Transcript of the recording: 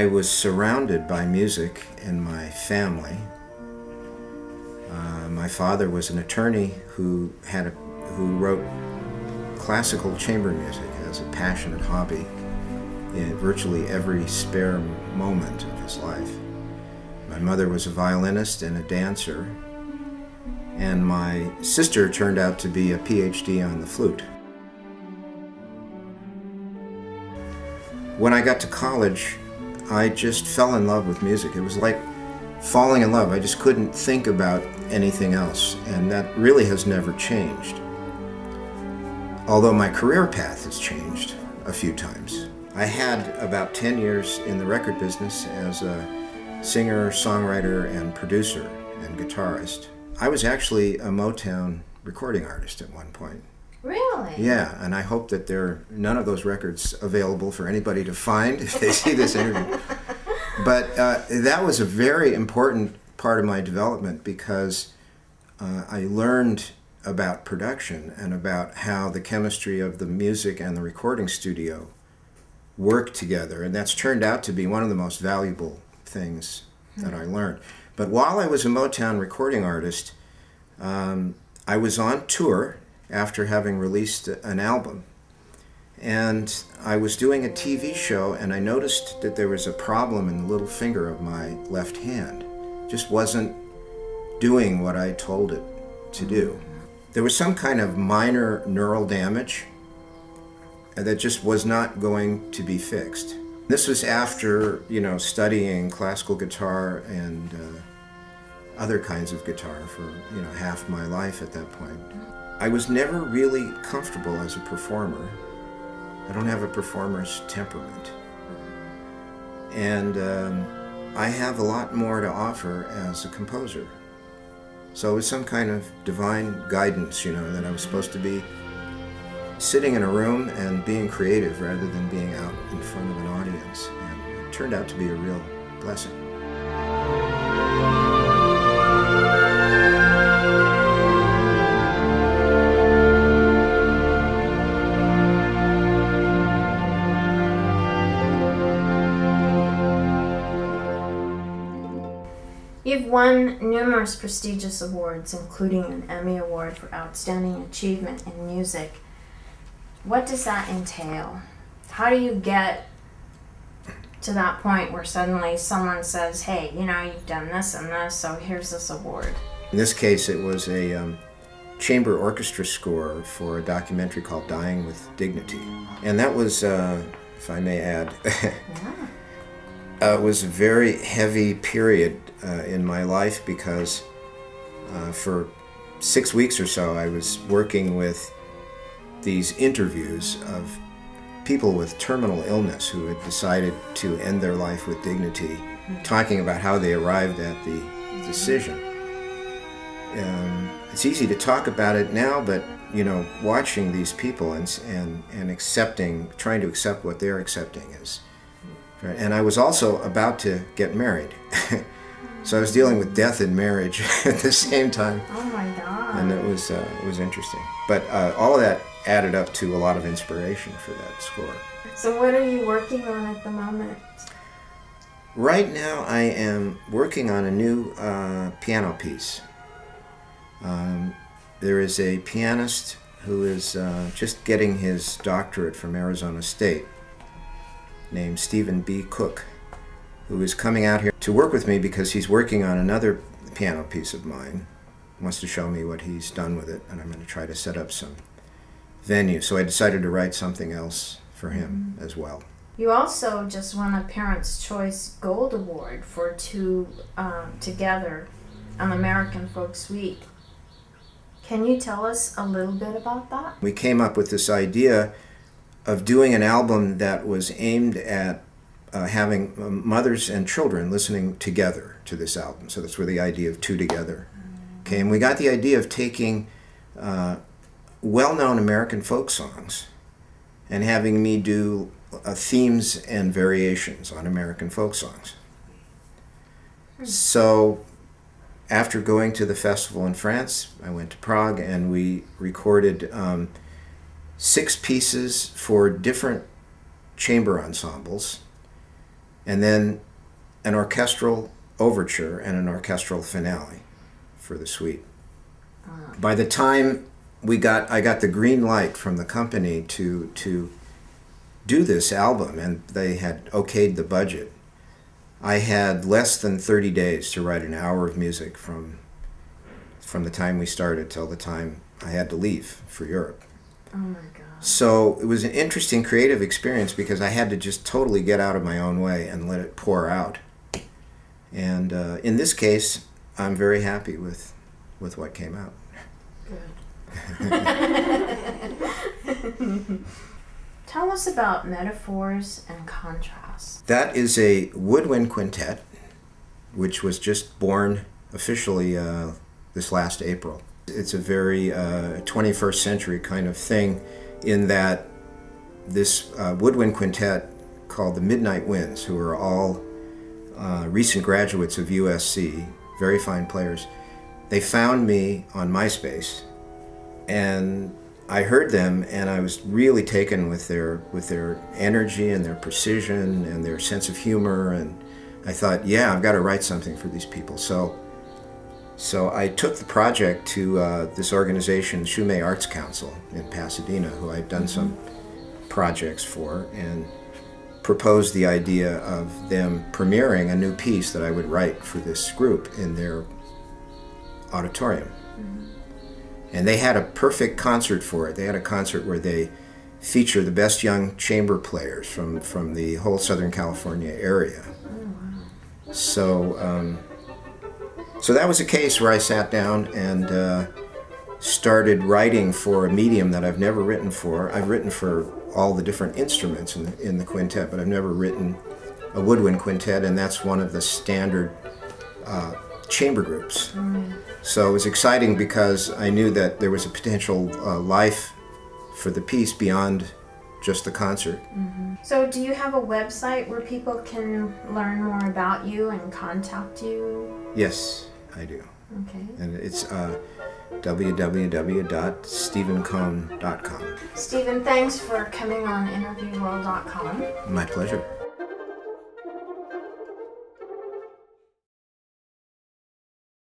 I was surrounded by music in my family. My father was an attorney who wrote classical chamber music as a passionate hobby in virtually every spare moment of his life. My mother was a violinist and a dancer, and my sister turned out to be a PhD on the flute. When I got to college, I just fell in love with music. It was like falling in love. I just couldn't think about anything else, and that really has never changed. Although my career path has changed a few times. I had about 10 years in the record business as a singer, songwriter, and producer and guitarist. I was actually a Motown recording artist at one point. Really? Yeah, and I hope that there are none of those records available for anybody to find if they see this interview. But that was a very important part of my development because I learned about production and about how the chemistry of the music and the recording studio work together, and that's turned out to be one of the most valuable things that I learned. But while I was a Motown recording artist, I was on tour after having released an album, and I was doing a TV show, and I noticed that there was a problem in the little finger of my left hand. It just wasn't doing what I told it to do. There was some kind of minor neural damage that just was not going to be fixed. This was after, studying classical guitar and other kinds of guitar for, half my life at that point. I was never really comfortable as a performer. I don't have a performer's temperament. And I have a lot more to offer as a composer. So it was some kind of divine guidance, that I was supposed to be sitting in a room and being creative rather than being out in front of an audience. And it turned out to be a real blessing. You've won numerous prestigious awards, including an Emmy Award for Outstanding Achievement in Music. What does that entail? How do you get to that point where suddenly someone says, hey, you've done this and this, so here's this award? In this case, it was a chamber orchestra score for a documentary called Dying with Dignity. And that was, if I may add, it was a very heavy period in my life because for 6 weeks or so I was working with these interviews of people with terminal illness who had decided to end their life with dignity, talking about how they arrived at the decision. It's easy to talk about it now, but watching these people and accepting, trying to accept what they're accepting is. And I was also about to get married. So I was dealing with death and marriage at the same time. Oh my God. And it was interesting. But all of that added up to a lot of inspiration for that score. So what are you working on at the moment? Right now I am working on a new piano piece. There is a pianist who is just getting his doctorate from Arizona State named Stephen Cohn, who is coming out here to work with me because he's working on another piano piece of mine. He wants to show me what he's done with it, and I'm going to try to set up some venue. So I decided to write something else for him as well. You also just won a Parents' Choice Gold Award for Two Together on American Folks Week. Can you tell us a little bit about that? We came up with this idea of doing an album that was aimed at having mothers and children listening together to this album. So that's where the idea of Two Together came. We got the idea of taking well-known American folk songs and having me do themes and variations on American folk songs. So after going to the festival in France, I went to Prague and we recorded 6 pieces for different chamber ensembles and then an orchestral overture and an orchestral finale for the suite. By the time I got the green light from the company to do this album, and they had okayed the budget, I had less than 30 days to write an hour of music from the time we started till the time I had to leave for Europe. Oh my God. So it was an interesting creative experience because I had to just totally get out of my own way and let it pour out. And in this case, I'm very happy with what came out. Good. Tell us about metaphors and contrasts. That is a woodwind quintet, which was just born officially this last April. It's a very 21st century kind of thing in that this woodwind quintet called the Midnight Winds, who are all recent graduates of USC, very fine players, they found me on MySpace, and I heard them, and I was really taken with their energy and their precision and their sense of humor, and I thought, yeah, I've got to write something for these people. So I took the project to this organization, Shumei Arts Council in Pasadena, who I'd done some projects for, and proposed the idea of them premiering a new piece that I would write for this group in their auditorium. And they had a perfect concert for it. They had a concert where they feature the best young chamber players from the whole Southern California area. So that was a case where I sat down and started writing for a medium that I've never written for. I've written for all the different instruments in the quintet, but I've never written a woodwind quintet, and that's one of the standard chamber groups. So it was exciting because I knew that there was a potential life for the piece beyond just the concert. So do you have a website where people can learn more about you and contact you? Yes, I do. Okay. And it's www.stephencohn.com. Stephen, thanks for coming on interviewworld.com. My pleasure.